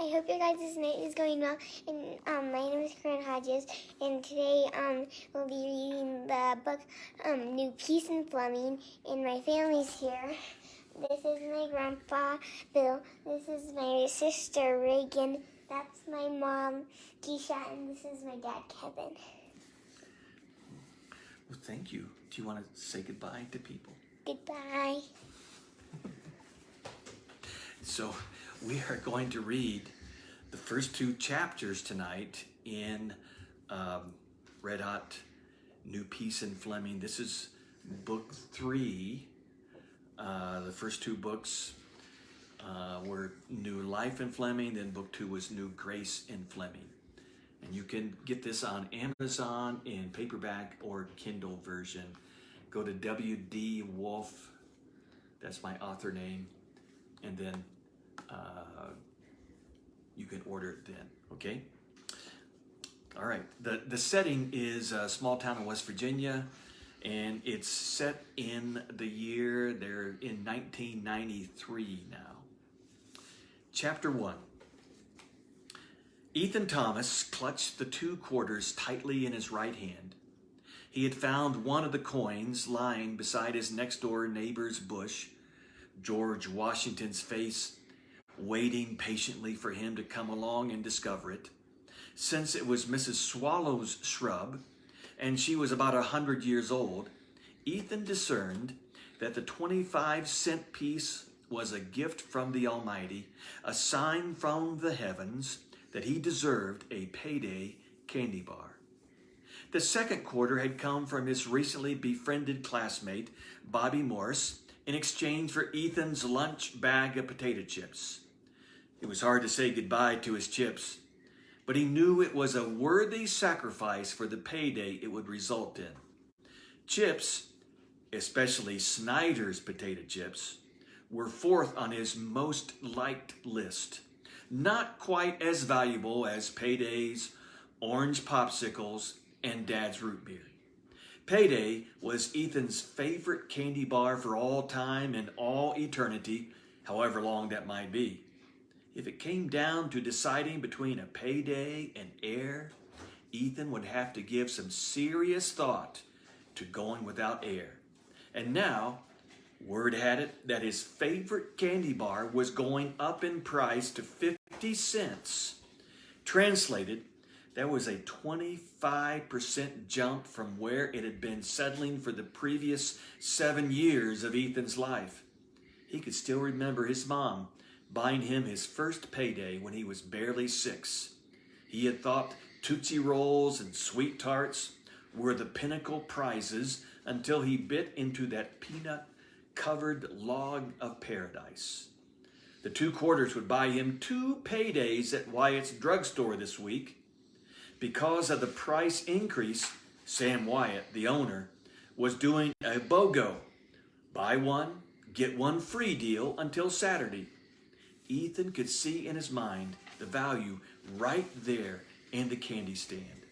I hope your guys' night is going well. And my name is Corinne Hodges, and today we'll be reading the book New Peace in Fleming, and my family's here. This is my grandpa, Bill. This is my sister, Reagan. That's my mom, Keisha, and this is my dad, Kevin. Well, thank you. Do you want to say goodbye to people? Goodbye. So we are going to read the first two chapters tonight in Red Hot New Peace in Fleming. This is book 3. The first two books were New Life in Fleming, then book 2 was New Grace in Fleming. And you can get this on Amazon in paperback or Kindle version. Go to W.D. Wolfe, that's my author name, and then you can order it then, okay? All right, the setting is a small town in West Virginia, and it's set in the year, they're in 1993 now. Chapter 1. Ethan Thomas clutched the 2 quarters tightly in his right hand. He had found one of the coins lying beside his next-door neighbor's bush, George Washington's face waiting patiently for him to come along and discover it. Since it was Mrs. Swallow's shrub, and she was about 100 years old, Ethan discerned that the 25-cent piece was a gift from the Almighty, a sign from the heavens that he deserved a payday candy bar. The second quarter had come from his recently befriended classmate, Bobby Morse, in exchange for Ethan's lunch bag of potato chips. It was hard to say goodbye to his chips, but he knew it was a worthy sacrifice for the payday it would result in. Chips, especially Snyder's potato chips, were 4th on his most liked list. Not quite as valuable as Paydays, orange popsicles, and Dad's root beer. Payday was Ethan's favorite candy bar for all time and all eternity, however long that might be. If it came down to deciding between a Payday and air, Ethan would have to give some serious thought to going without air. And now, word had it that his favorite candy bar was going up in price to 50 cents. Translated, that was a 25% jump from where it had been settling for the previous 7 years of Ethan's life. He could still remember his mom buying him his first payday when he was barely 6. He had thought Tootsie Rolls and Sweet Tarts were the pinnacle prizes until he bit into that peanut-covered log of paradise. The 2 quarters would buy him 2 paydays at Wyatt's drugstore this week. Because of the price increase, Sam Wyatt, the owner, was doing a BOGO, buy one, get one free deal until Saturday. Ethan could see in his mind the value right there in the candy stand.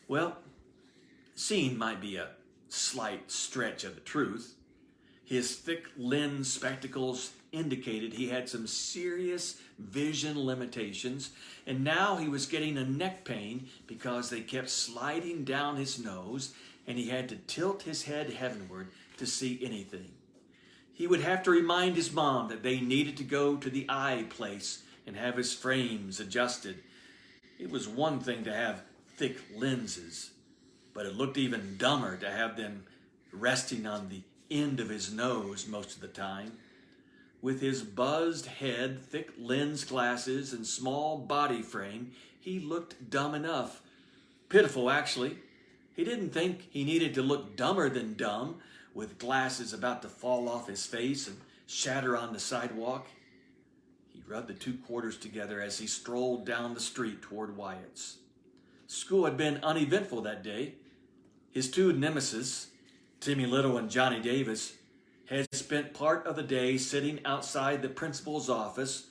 Well, seeing might be a slight stretch of the truth. His thick lens spectacles indicated he had some serious vision limitations, and now he was getting a neck pain because they kept sliding down his nose, and he had to tilt his head heavenward to see anything. He would have to remind his mom that they needed to go to the eye place and have his frames adjusted. It was one thing to have thick lenses, but it looked even dumber to have them resting on the end of his nose most of the time. With his buzzed head, thick lens glasses, and small body frame, he looked dumb enough. Pitiful, actually. He didn't think he needed to look dumber than dumb, with glasses about to fall off his face and shatter on the sidewalk. He rubbed the 2 quarters together as he strolled down the street toward Wyatt's. School had been uneventful that day. His 2 nemesis, Timmy Little and Johnny Davis, had spent part of the day sitting outside the principal's office,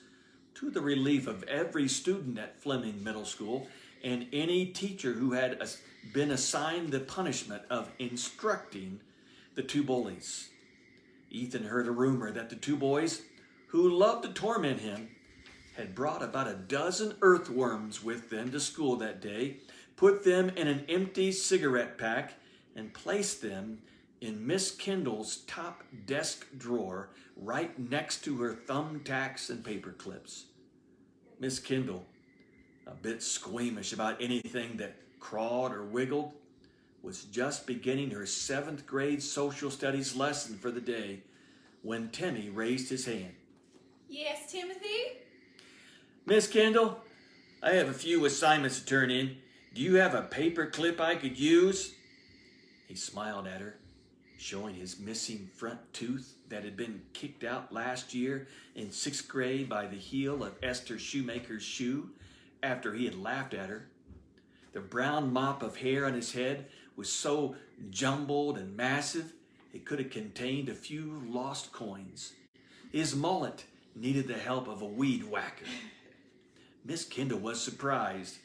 to the relief of every student at Fleming Middle School and any teacher who had been assigned the punishment of instructing the 2 bullies. Ethan heard a rumor that the 2 boys, who loved to torment him, had brought about a dozen earthworms with them to school that day, put them in an empty cigarette pack, and placed them in Miss Kendall's top desk drawer right next to her thumbtacks and paper clips. Miss Kendall, a bit squeamish about anything that crawled or wiggled, was just beginning her 7th grade social studies lesson for the day when Timmy raised his hand. Yes, Timothy? Miss Kendall, I have a few assignments to turn in. Do you have a paper clip I could use? He smiled at her, showing his missing front tooth that had been kicked out last year in 6th grade by the heel of Esther Shoemaker's shoe after he had laughed at her. The brown mop of hair on his head was so jumbled and massive it could have contained a few lost coins. His mullet needed the help of a weed whacker. Miss Kendall was surprised,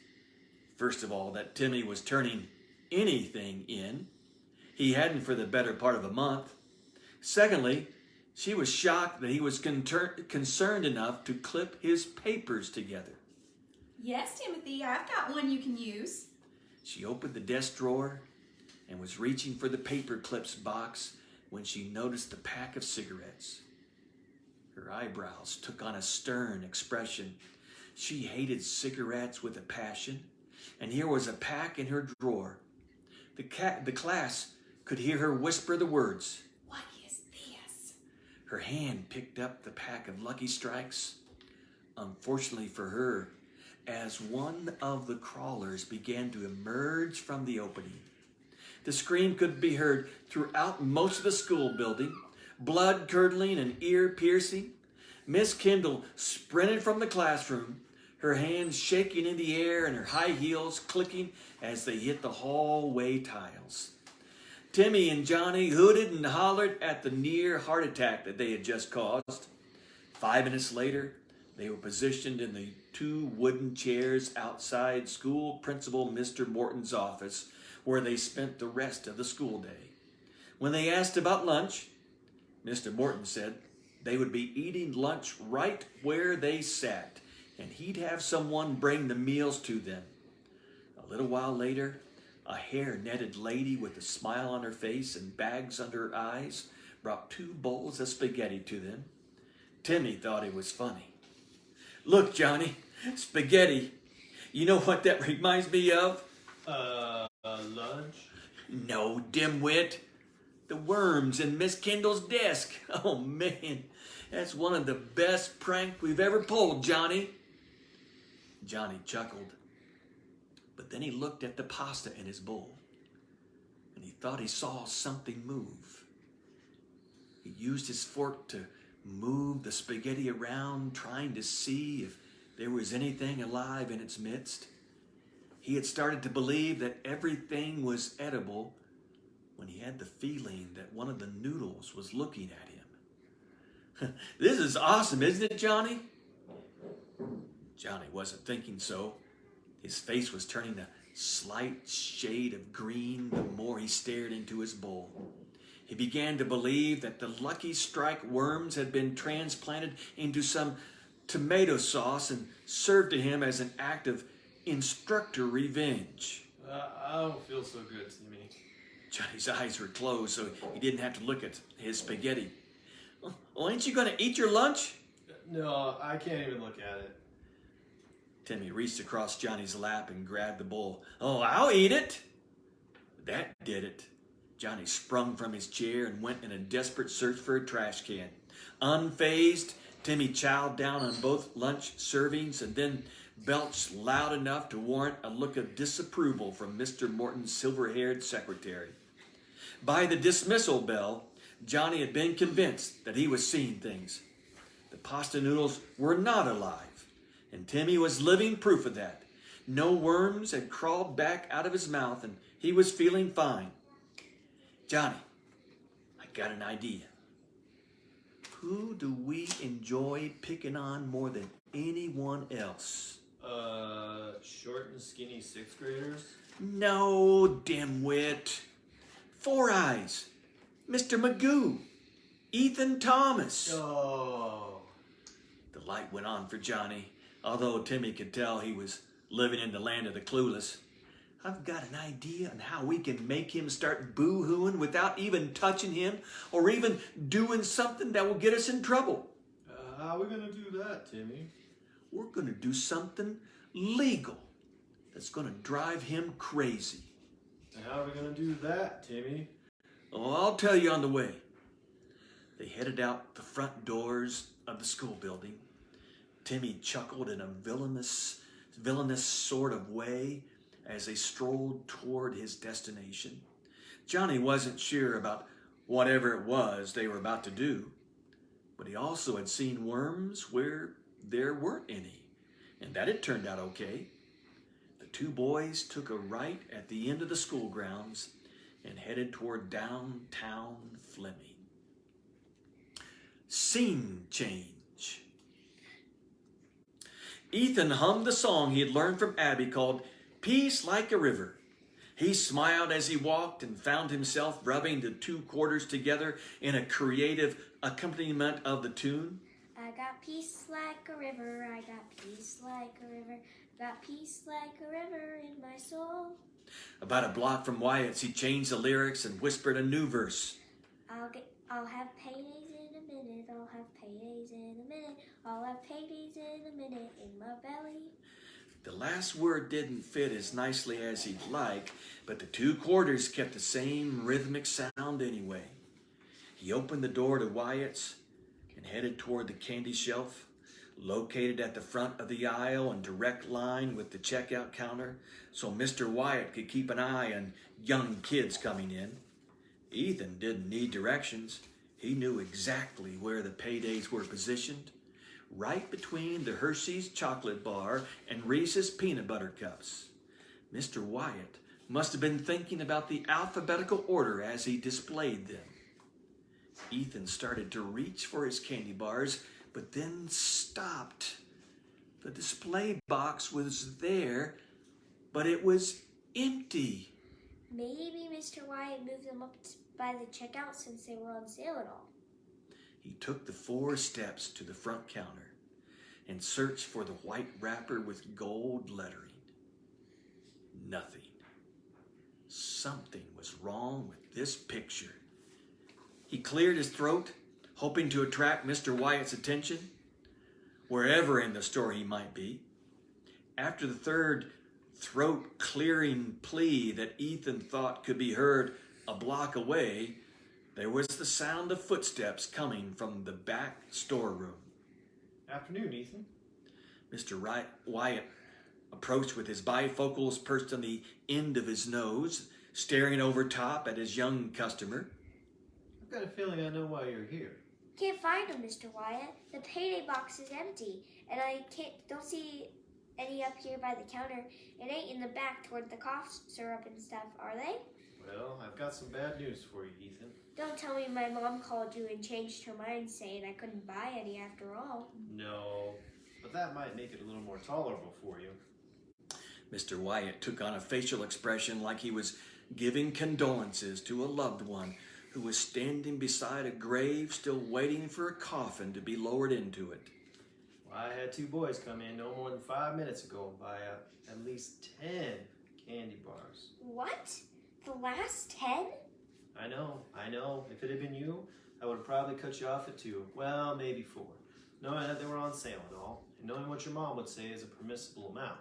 first of all, that Timmy was turning anything in. He hadn't for the better part of a month. Secondly, she was shocked that he was concerned enough to clip his papers together. Yes, Timothy, I've got one you can use. She opened the desk drawer and was reaching for the paper clips box when she noticed the pack of cigarettes. Her eyebrows took on a stern expression. She hated cigarettes with a passion, and here was a pack in her drawer. The class could hear her whisper the words. What is this? Her hand picked up the pack of Lucky Strikes. Unfortunately for her, as one of the crawlers began to emerge from the opening, the scream could be heard throughout most of the school building, blood-curdling and ear-piercing. Miss Kendall sprinted from the classroom, her hands shaking in the air and her high heels clicking as they hit the hallway tiles. Timmy and Johnny hooted and hollered at the near heart attack that they had just caused. 5 minutes later, they were positioned in the 2 wooden chairs outside school principal Mr. Morton's office, where they spent the rest of the school day. When they asked about lunch, Mr. Morton said they would be eating lunch right where they sat, and he'd have someone bring the meals to them. A little while later, a hair-netted lady with a smile on her face and bags under her eyes brought 2 bowls of spaghetti to them. Timmy thought it was funny. Look, Johnny, spaghetti. You know what that reminds me of? Lunch? No, dimwit. The worms in Miss Kendall's desk. Oh, man. That's one of the best pranks we've ever pulled, Johnny. Johnny chuckled. But then he looked at the pasta in his bowl, and he thought he saw something move. He used his fork to move the spaghetti around, trying to see if there was anything alive in its midst. He had started to believe that everything was edible when he had the feeling that one of the noodles was looking at him. This is awesome, isn't it, Johnny? Johnny wasn't thinking so. His face was turning a slight shade of green the more he stared into his bowl. He began to believe that the Lucky Strike worms had been transplanted into some tomato sauce and served to him as an act of instructor revenge. I don't feel so good, Timmy. Johnny's eyes were closed, so he didn't have to look at his spaghetti. Well, ain't you going to eat your lunch? No, I can't even look at it. Timmy reached across Johnny's lap and grabbed the bowl. Oh, I'll eat it. That did it. Johnny sprung from his chair and went in a desperate search for a trash can. Unfazed, Timmy chowed down on both lunch servings and then belched loud enough to warrant a look of disapproval from Mr. Morton's silver-haired secretary. By the dismissal bell, Johnny had been convinced that he was seeing things. The pasta noodles were not alive, and Timmy was living proof of that. No worms had crawled back out of his mouth, and he was feeling fine. Johnny, I got an idea. Who do we enjoy picking on more than anyone else? Short and skinny 6th graders? No, dimwit. 4 Eyes. Mr. Magoo. Ethan Thomas. Oh. The light went on for Johnny. although Timmy could tell he was living in the land of the clueless. I've got an idea on how we can make him start boo-hooing without even touching him or even doing something that will get us in trouble. How are we going to do that, Timmy? We're going to do something legal that's going to drive him crazy. And how are we going to do that, Timmy? Oh, I'll tell you on the way. They headed out the front doors of the school building. Timmy chuckled in a villainous sort of way as they strolled toward his destination. Johnny wasn't sure about whatever it was they were about to do, but he also had seen worms where there weren't any, and that had turned out okay. The two boys took a right at the end of the school grounds and headed toward downtown Fleming. Scene change. Ethan hummed the song he had learned from Abby called Peace Like a River. He smiled as he walked and found himself rubbing the two quarters together in a creative accompaniment of the tune. I got peace like a river, I got peace like a river, got peace like a river in my soul. About a block from Wyatt's, he changed the lyrics and whispered a new verse. I'll have paydays in a minute, I'll have paydays in a minute, I'll have paydays in a minute in my belly. The last word didn't fit as nicely as he'd like, but the two quarters kept the same rhythmic sound anyway. He opened the door to Wyatt's and headed toward the candy shelf, located at the front of the aisle in direct line with the checkout counter, so Mr. Wyatt could keep an eye on young kids coming in. Ethan didn't need directions. He knew exactly where the paydays were positioned, right between the Hershey's chocolate bar and Reese's peanut butter cups. Mr. Wyatt must have been thinking about the alphabetical order as he displayed them. Ethan started to reach for his candy bars, but then stopped. The display box was there, but it was empty. Maybe Mr. Wyatt moved them up by the checkout since they were on sale at all. He took the 4 steps to the front counter and searched for the white wrapper with gold lettering. Nothing. Something was wrong with this picture. He cleared his throat, hoping to attract Mr. Wyatt's attention, wherever in the store he might be. After the third throat-clearing plea that Ethan thought could be heard a block away, there was the sound of footsteps coming from the back storeroom. Afternoon, Ethan. Mr. Wyatt approached with his bifocals perched on the end of his nose, staring over top at his young customer. I've got a feeling I know why you're here. Can't find them, Mr. Wyatt. The payday box is empty, and I don't see any up here by the counter. It ain't in the back toward the cough syrup and stuff, are they? Well, I've got some bad news for you, Ethan. Don't tell me my mom called you and changed her mind saying I couldn't buy any after all. No, but that might make it a little more tolerable for you. Mr. Wyatt took on a facial expression like he was giving condolences to a loved one who was standing beside a grave still waiting for a coffin to be lowered into it. Well, I had 2 boys come in no more than 5 minutes ago and buy at least 10 candy bars. What? The last 10? I know. If it had been you, I would have probably cut you off at 2. Well, maybe 4. Knowing that they were on sale and all, and knowing what your mom would say is a permissible amount.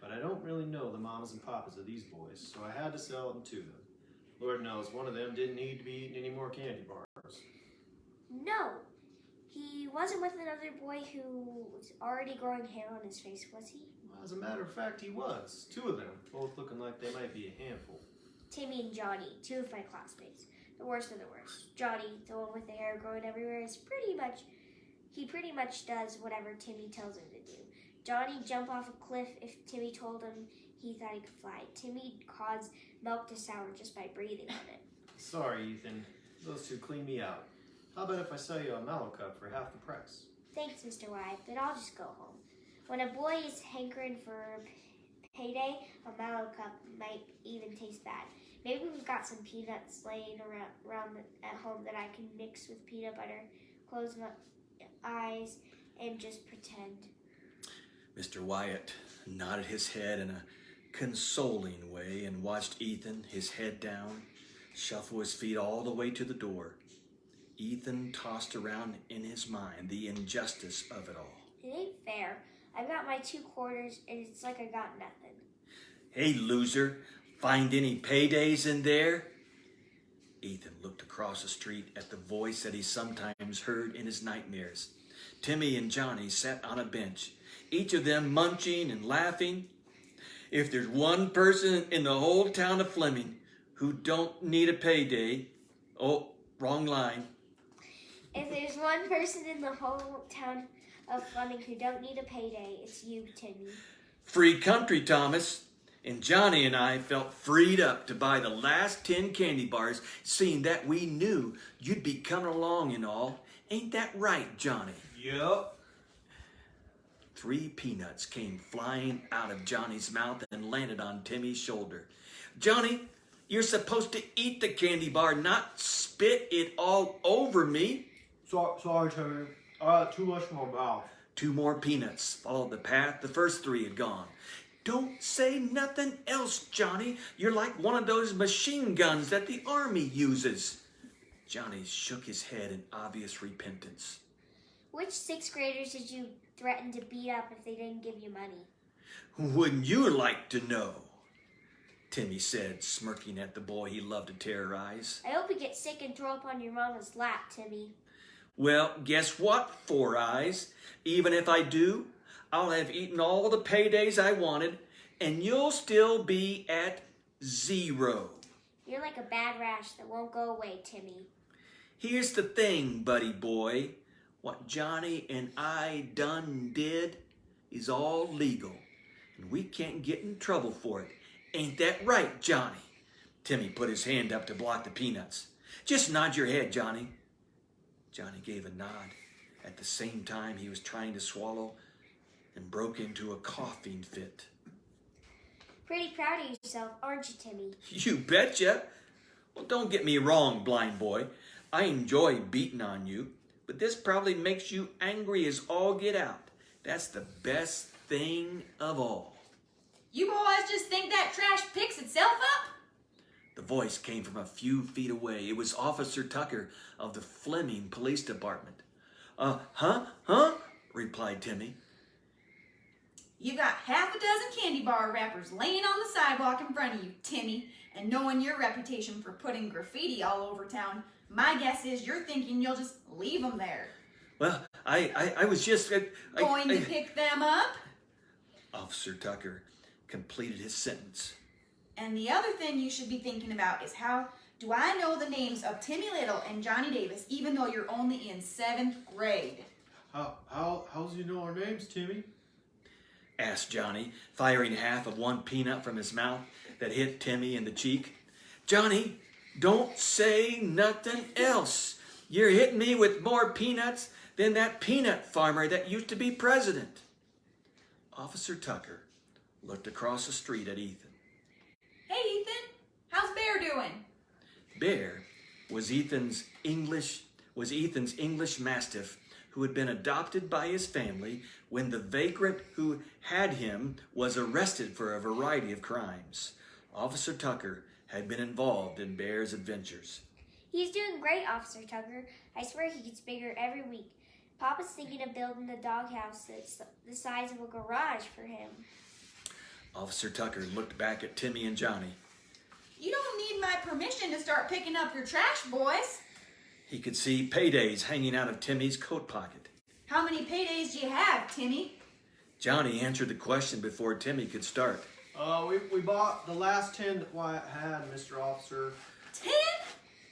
But I don't really know the mamas and papas of these boys, so I had to sell them to them. Lord knows one of them didn't need to be eating any more candy bars. No. He wasn't with another boy who was already growing hair on his face, was he? Well, as a matter of fact, he was. 2 of them, both looking like they might be a handful. Timmy and Johnny, 2 of my classmates. The worst of the worst. Johnny, the one with the hair growing everywhere, is pretty much does whatever Timmy tells him to do. Johnny jumped off a cliff if Timmy told him he thought he could fly. Timmy caused milk to sour just by breathing on it. Sorry, Ethan. Those 2 clean me out. How about if I sell you a mallow cup for half the price? Thanks, Mr. Wyatt, but I'll just go home. When a boy is hankering for payday, a mallow cup might even taste bad. Maybe we've got some peanuts laying around at home that I can mix with peanut butter, close my eyes, and just pretend. Mr. Wyatt nodded his head in a consoling way and watched Ethan, his head down, shuffle his feet all the way to the door. Ethan tossed around in his mind the injustice of it all. It ain't fair. I got my 2 quarters and it's like I got nothing. Hey, loser, find any paydays in there? Ethan looked across the street at the voice that he sometimes heard in his nightmares. Timmy and Johnny sat on a bench, each of them munching and laughing. If there's one person in the whole town of Fleming who don't need a payday, oh, wrong line. If there's one person in the whole town of Fleming who don't need a payday, it's you, Timmy. Free country, Thomas. And Johnny and I felt freed up to buy the last 10 candy bars, seeing that we knew you'd be coming along and all. Ain't that right, Johnny? Yep. 3 peanuts came flying out of Johnny's mouth and landed on Timmy's shoulder. Johnny, you're supposed to eat the candy bar, not spit it all over me. Sorry, Timmy. I got too much in my mouth. 2 more peanuts followed the path the first 3 had gone. Don't say nothing else, Johnny. You're like one of those machine guns that the army uses. Johnny shook his head in obvious repentance. Which 6th graders did you threaten to beat up if they didn't give you money? Wouldn't you like to know? Timmy said, smirking at the boy he loved to terrorize. I hope you get sick and throw up on your mama's lap, Timmy. Well, guess what, Four Eyes? Even if I do, I'll have eaten all the paydays I wanted, and you'll still be at 0. You're like a bad rash that won't go away, Timmy. Here's the thing, buddy boy. What Johnny and I done did is all legal, and we can't get in trouble for it. Ain't that right, Johnny? Timmy put his hand up to block the peanuts. Just nod your head, Johnny. Johnny gave a nod. At the same time, he was trying to swallow and broke into a coughing fit. Pretty proud of yourself, aren't you, Timmy? You betcha. Well, don't get me wrong, blind boy. I enjoy beating on you, but this probably makes you angry as all get out. That's the best thing of all. You boys just think that trash picks itself up? The voice came from a few feet away. It was Officer Tucker of the Fleming Police Department. Huh? Replied Timmy. You got half a dozen candy bar wrappers laying on the sidewalk in front of you, Timmy, and knowing your reputation for putting graffiti all over town, my guess is you're thinking you'll just leave them there. Well, I was just... Going to pick them up? Officer Tucker completed his sentence. And the other thing you should be thinking about is how do I know the names of Timmy Little and Johnny Davis even though you're only in 7th grade? How's you know our names, Timmy? Asked Johnny, firing half of one peanut from his mouth that hit Timmy in the cheek. Johnny, don't say nothing else. You're hitting me with more peanuts than that peanut farmer that used to be president. Officer Tucker looked across the street at Ethan. Hey, Ethan, how's Bear doing? Bear was Ethan's English Mastiff who had been adopted by his family when the vagrant who had him was arrested for a variety of crimes. Officer Tucker had been involved in Bear's adventures. He's doing great, Officer Tucker. I swear he gets bigger every week. Papa's thinking of building a doghouse that's the size of a garage for him. Officer Tucker looked back at Timmy and Johnny. You don't need my permission to start picking up your trash, boys. He could see paydays hanging out of Timmy's coat pocket. How many paydays do you have, Timmy? Johnny answered the question before Timmy could start. We bought the last 10 that Wyatt had, Mr. Officer. 10?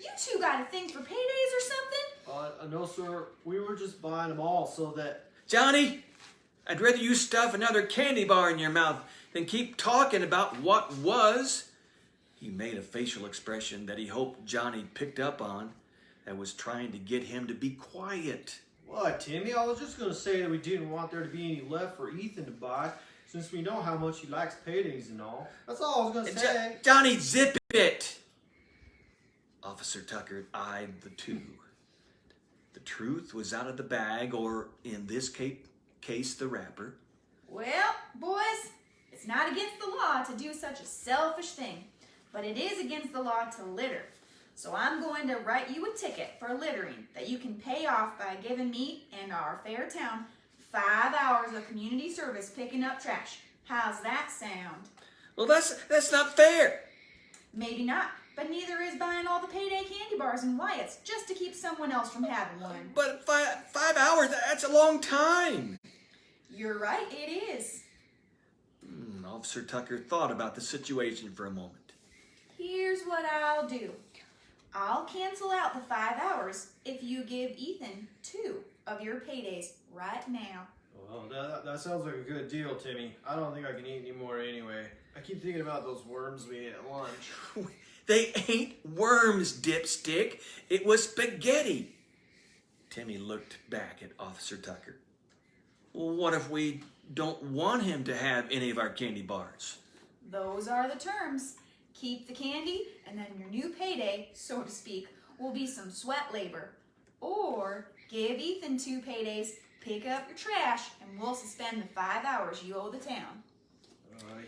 You two got a thing for paydays or something? No, sir. We were just buying them all so that... Johnny, I'd rather you stuff another candy bar in your mouth than keep talking about what was. He made a facial expression that he hoped Johnny picked up on that was trying to get him to be quiet. What, Timmy? I was just going to say that we didn't want there to be any left for Ethan to buy, since we know how much he likes paydays and all. That's all I was going to say. Johnny, zip it! Officer Tucker eyed the two. The truth was out of the bag, or in this case, the wrapper. Well, boys, it's not against the law to do such a selfish thing, but it is against the law to litter. So I'm going to write you a ticket for littering that you can pay off by giving me and our fair town 5 hours of community service picking up trash. How's that sound? Well, that's not fair. Maybe not, but neither is buying all the payday candy bars and Wyatt's just to keep someone else from having one. But 5 hours, that's a long time. You're right, it is. Officer Tucker thought about the situation for a moment. Here's what I'll do. I'll cancel out the 5 hours if you give Ethan 2 of your paydays right now. Well, that sounds like a good deal, Timmy. I don't think I can eat any more anyway. I keep thinking about those worms we ate at lunch. They ain't worms, dipstick. It was spaghetti. Timmy looked back at Officer Tucker. Well, what if we don't want him to have any of our candy bars? Those are the terms. Keep the candy, and then your new payday, so to speak, will be some sweat labor. Or give Ethan 2 paydays, pick up your trash, and we'll suspend the 5 hours you owe the town.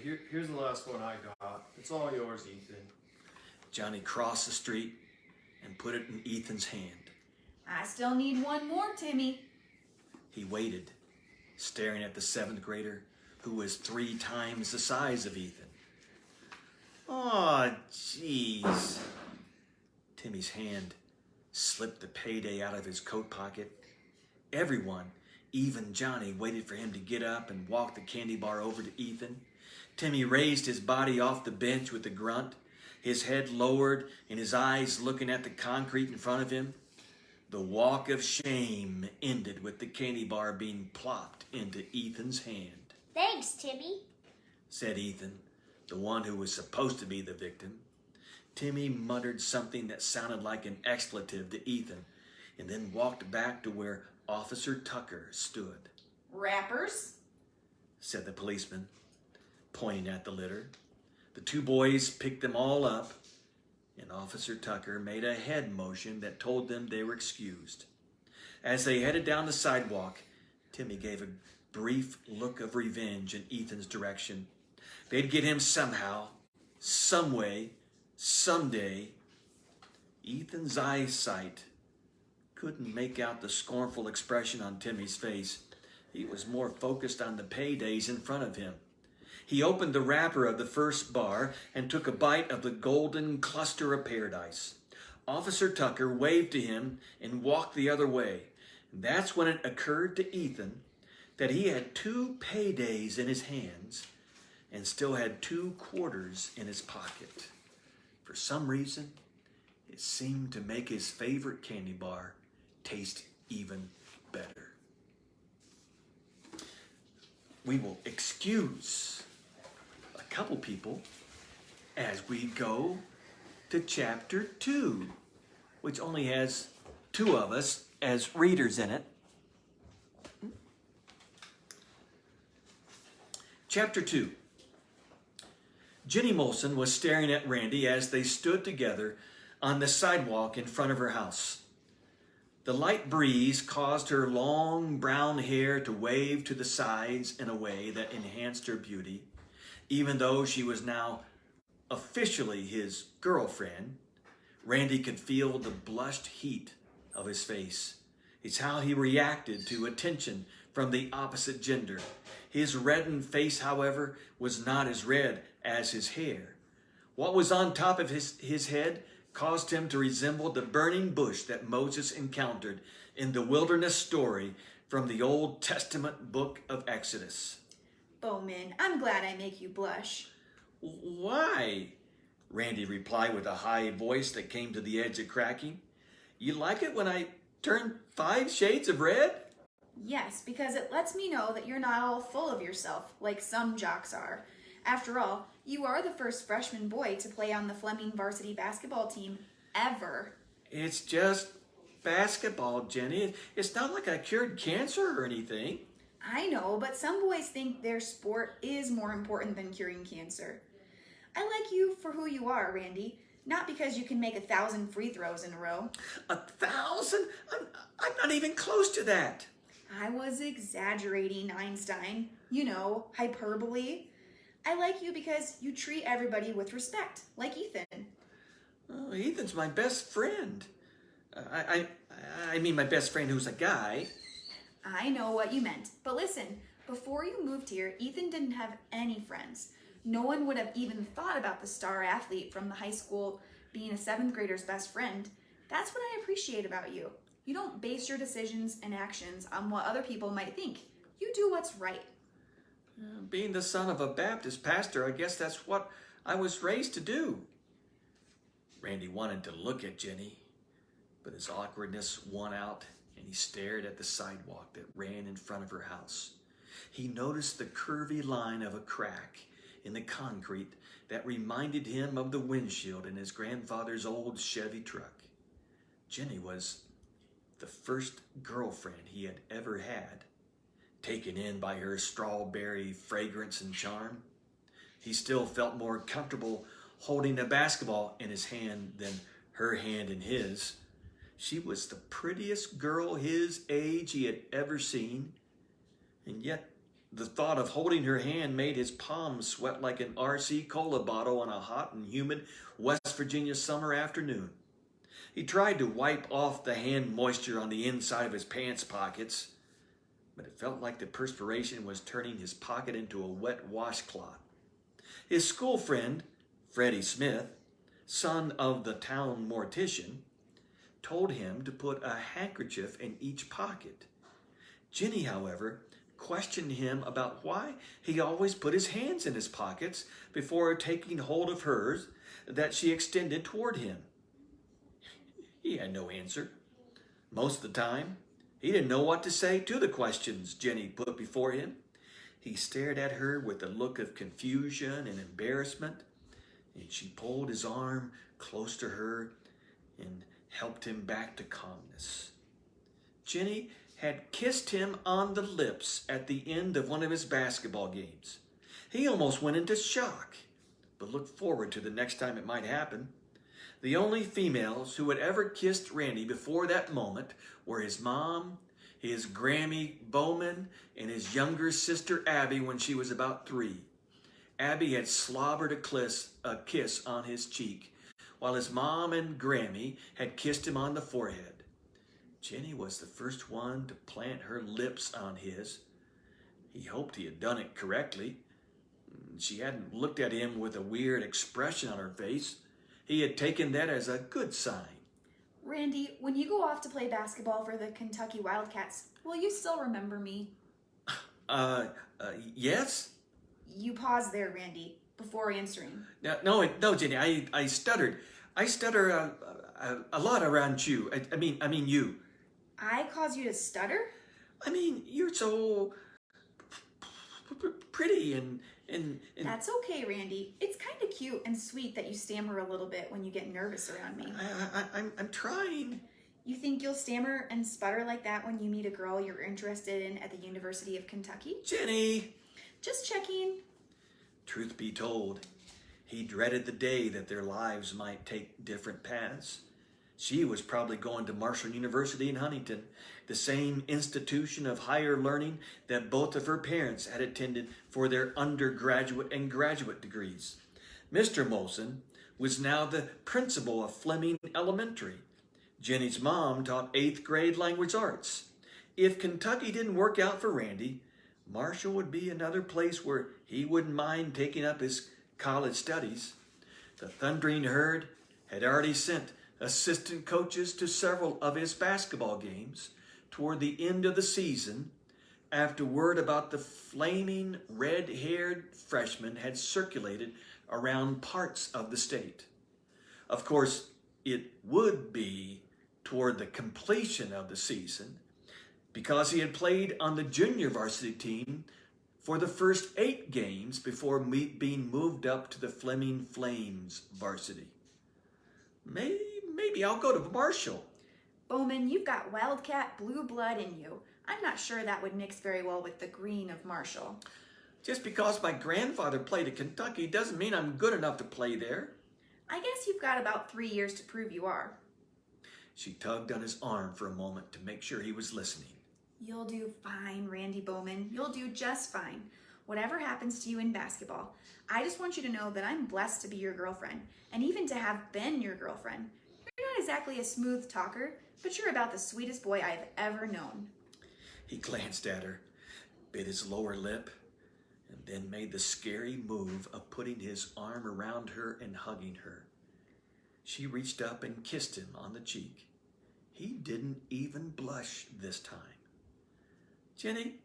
Here's the last one I got. It's all yours, Ethan. Johnny crossed the street and put it in Ethan's hand. I still need one more, Timmy. He waited, staring at the 7th grader, who was 3 times the size of Ethan. Aw, jeez. Timmy's hand slipped the payday out of his coat pocket. Everyone, even Johnny, waited for him to get up and walk the candy bar over to Ethan. Timmy raised his body off the bench with a grunt, his head lowered and his eyes looking at the concrete in front of him. The walk of shame ended with the candy bar being plopped into Ethan's hand. Thanks, Timmy, said Ethan, the one who was supposed to be the victim. Timmy muttered something that sounded like an expletive to Ethan and then walked back to where Officer Tucker stood. Wrappers? Said the policeman, pointing at the litter. The 2 boys picked them all up, and Officer Tucker made a head motion that told them they were excused. As they headed down the sidewalk, Timmy gave a brief look of revenge in Ethan's direction. They'd get him somehow, some way, someday. Ethan's eyesight couldn't make out the scornful expression on Timmy's face. He was more focused on the paydays in front of him. He opened the wrapper of the first bar and took a bite of the golden cluster of paradise. Officer Tucker waved to him and walked the other way. That's when it occurred to Ethan that he had 2 paydays in his hands and still had 2 quarters in his pocket. For some reason, it seemed to make his favorite candy bar taste even better. We will excuse a couple people as we go to chapter 2, which only has 2 of us as readers in it. Chapter 2. Jenny Molson was staring at Randy as they stood together on the sidewalk in front of her house. The light breeze caused her long brown hair to wave to the sides in a way that enhanced her beauty. Even though she was now officially his girlfriend, Randy could feel the blushed heat of his face. It's how he reacted to attention from the opposite gender. His reddened face, however, was not as red as his hair. What was on top of his head caused him to resemble the burning bush that Moses encountered in the wilderness story from the Old Testament book of Exodus. Bowman, I'm glad I make you blush. Why? Randy replied with a high voice that came to the edge of cracking. You like it when I turn 5 shades of red? Yes, because it lets me know that you're not all full of yourself, like some jocks are. After all, you are the first freshman boy to play on the Fleming varsity basketball team ever. It's just basketball, Jenny. It's not like I cured cancer or anything. I know, but some boys think their sport is more important than curing cancer. I like you for who you are, Randy, not because you can make 1,000 free throws in a row. 1,000? I'm not even close to that. I was exaggerating, Einstein. You know, hyperbole. I like you because you treat everybody with respect, like Ethan. Oh, Ethan's my best friend. I mean my best friend who's a guy. I know what you meant. But listen, before you moved here, Ethan didn't have any friends. No one would have even thought about the star athlete from the high school being a 7th grader's best friend. That's what I appreciate about you. You don't base your decisions and actions on what other people might think. You do what's right. Being the son of a Baptist pastor, I guess that's what I was raised to do. Randy wanted to look at Jenny, but his awkwardness won out, and he stared at the sidewalk that ran in front of her house. He noticed the curvy line of a crack in the concrete that reminded him of the windshield in his grandfather's old Chevy truck. Jenny was the first girlfriend he had ever had. Taken in by her strawberry fragrance and charm, he still felt more comfortable holding a basketball in his hand than her hand in his. She was the prettiest girl his age he had ever seen, and yet the thought of holding her hand made his palms sweat like an RC Cola bottle on a hot and humid West Virginia summer afternoon. He tried to wipe off the hand moisture on the inside of his pants pockets, but it felt like the perspiration was turning his pocket into a wet washcloth. His school friend, Freddie Smith, son of the town mortician, told him to put a handkerchief in each pocket. Jenny, however, questioned him about why he always put his hands in his pockets before taking hold of hers that she extended toward him. He had no answer. Most of the time, he didn't know what to say to the questions Jenny put before him. He stared at her with a look of confusion and embarrassment, and she pulled his arm close to her and helped him back to calmness. Jenny had kissed him on the lips at the end of one of his basketball games. He almost went into shock, but looked forward to the next time it might happen. The only females who had ever kissed Randy before that moment were his mom, his Grammy Bowman, and his younger sister Abby when she was about 3. Abby had slobbered a kiss on his cheek, while his mom and Grammy had kissed him on the forehead. Jenny was the first one to plant her lips on his. He hoped he had done it correctly. She hadn't looked at him with a weird expression on her face. He had taken that as a good sign. Randy, when you go off to play basketball for the Kentucky Wildcats, will you still remember me? Yes? You pause there, Randy, before answering. No, Jenny, I stuttered. I stutter a lot around you. I mean you. I cause you to stutter? I mean, you're so pretty and That's okay, Randy. It's kind of cute and sweet that you stammer a little bit when you get nervous around me. I'm trying. You think you'll stammer and sputter like that when you meet a girl you're interested in at the University of Kentucky? Jenny! Just checking. Truth be told, he dreaded the day that their lives might take different paths. She was probably going to Marshall University in Huntington, the same institution of higher learning that both of her parents had attended for their undergraduate and graduate degrees. Mr. Molson was now the principal of Fleming Elementary. Jenny's mom taught 8th grade language arts. If Kentucky didn't work out for Randy, Marshall would be another place where he wouldn't mind taking up his college studies. The Thundering Herd had already sent assistant coaches to several of his basketball games toward the end of the season after word about the flaming red-haired freshman had circulated around parts of the state. Of course, it would be toward the completion of the season because he had played on the junior varsity team for the first 8 games before being moved up to the Fleming Flames varsity. Maybe I'll go to Marshall. Bowman, you've got Wildcat blue blood in you. I'm not sure that would mix very well with the green of Marshall. Just because my grandfather played at Kentucky doesn't mean I'm good enough to play there. I guess you've got about 3 years to prove you are. She tugged on his arm for a moment to make sure he was listening. You'll do fine, Randy Bowman. You'll do just fine. Whatever happens to you in basketball, I just want you to know that I'm blessed to be your girlfriend, and even to have been your girlfriend. You're not exactly a smooth talker, but you're about the sweetest boy I've ever known. He glanced at her, bit his lower lip, and then made the scary move of putting his arm around her and hugging her. She reached up and kissed him on the cheek. He didn't even blush this time. Jenny,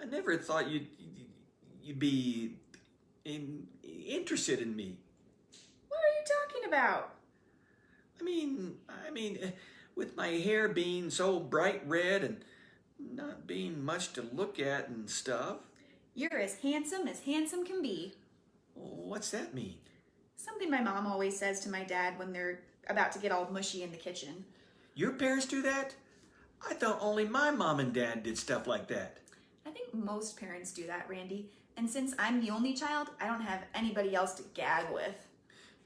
I never thought you'd be interested in me. What are you talking about? I mean, with my hair being so bright red and not being much to look at and stuff. You're as handsome can be. What's that mean? Something my mom always says to my dad when they're about to get all mushy in the kitchen. Your parents do that? I thought only my mom and dad did stuff like that. I think most parents do that, Randy. And since I'm the only child, I don't have anybody else to gag with.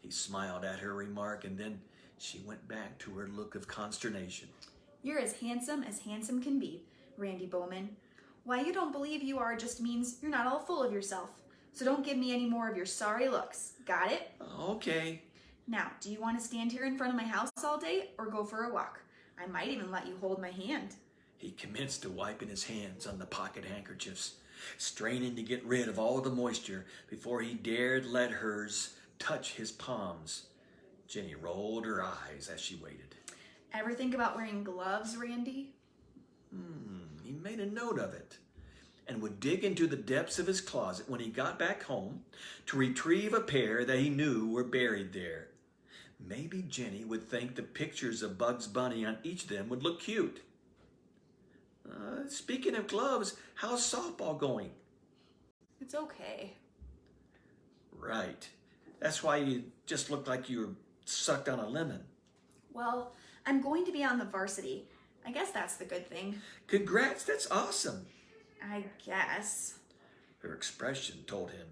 He smiled at her remark, and then she went back to her look of consternation. You're as handsome can be, Randy Bowman. Why you don't believe you are just means you're not all full of yourself. So don't give me any more of your sorry looks. Got it? Okay. Now, do you want to stand here in front of my house all day or go for a walk? I might even let you hold my hand. He commenced to wiping his hands on the pocket handkerchiefs, straining to get rid of all the moisture before he dared let hers touch his palms. Jenny rolled her eyes as she waited. Ever think about wearing gloves, Randy? He made a note of it and would dig into the depths of his closet when he got back home to retrieve a pair that he knew were buried there. Maybe Jenny would think the pictures of Bugs Bunny on each of them would look cute. Speaking of gloves, how's softball going? It's okay. Right. That's why you just look like you were sucked on a lemon. Well, I'm going to be on the varsity. I guess that's the good thing. Congrats, that's awesome. I guess. Her expression told him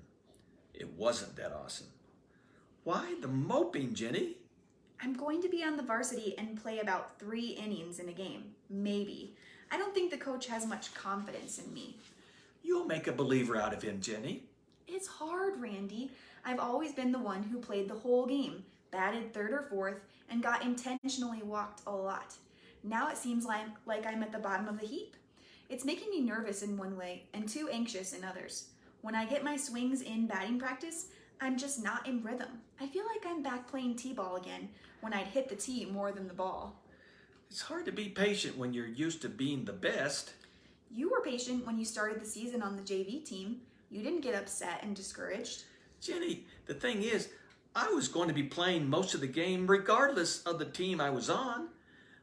it wasn't that awesome. Why the moping, Jenny? I'm going to be on the varsity and play about 3 innings in a game. Maybe. I don't think the coach has much confidence in me. You'll make a believer out of him, Jenny. It's hard, Randy. I've always been the one who played the whole game, batted 3rd or 4th, and got intentionally walked a lot. Now it seems like I'm at the bottom of the heap. It's making me nervous in one way and too anxious in others. When I get my swings in batting practice, I'm just not in rhythm. I feel like I'm back playing t-ball again when I'd hit the tee more than the ball. It's hard to be patient when you're used to being the best. You were patient when you started the season on the JV team. You didn't get upset and discouraged. Jenny, the thing is, I was going to be playing most of the game regardless of the team I was on.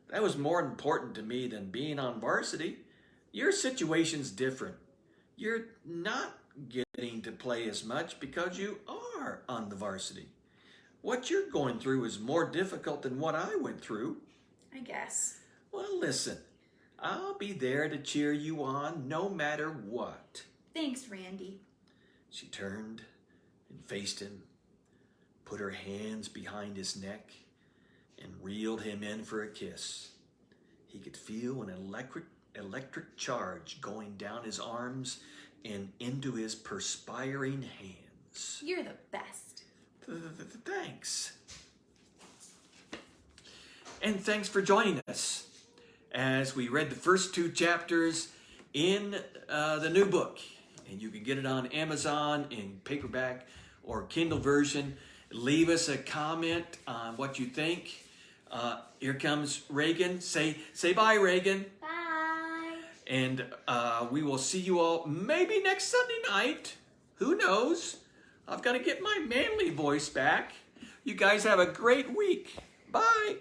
That was more important to me than being on varsity. Your situation's different. You're not getting to play as much because you are on the varsity. What you're going through is more difficult than what I went through. I guess. Well, listen, I'll be there to cheer you on no matter what. Thanks, Randy. She turned and faced him, put her hands behind his neck, and reeled him in for a kiss. He could feel an electric charge going down his arms and into his perspiring hands. You're the best. Thanks. And thanks for joining us as we read the first 2 chapters in the new book. And you can get it on Amazon in paperback or Kindle version. Leave us a comment on what you think. Here comes Reagan. Say bye, Reagan. Bye. And we will see you all maybe next Sunday night. Who knows? I've got to get my manly voice back. You guys have a great week. Bye.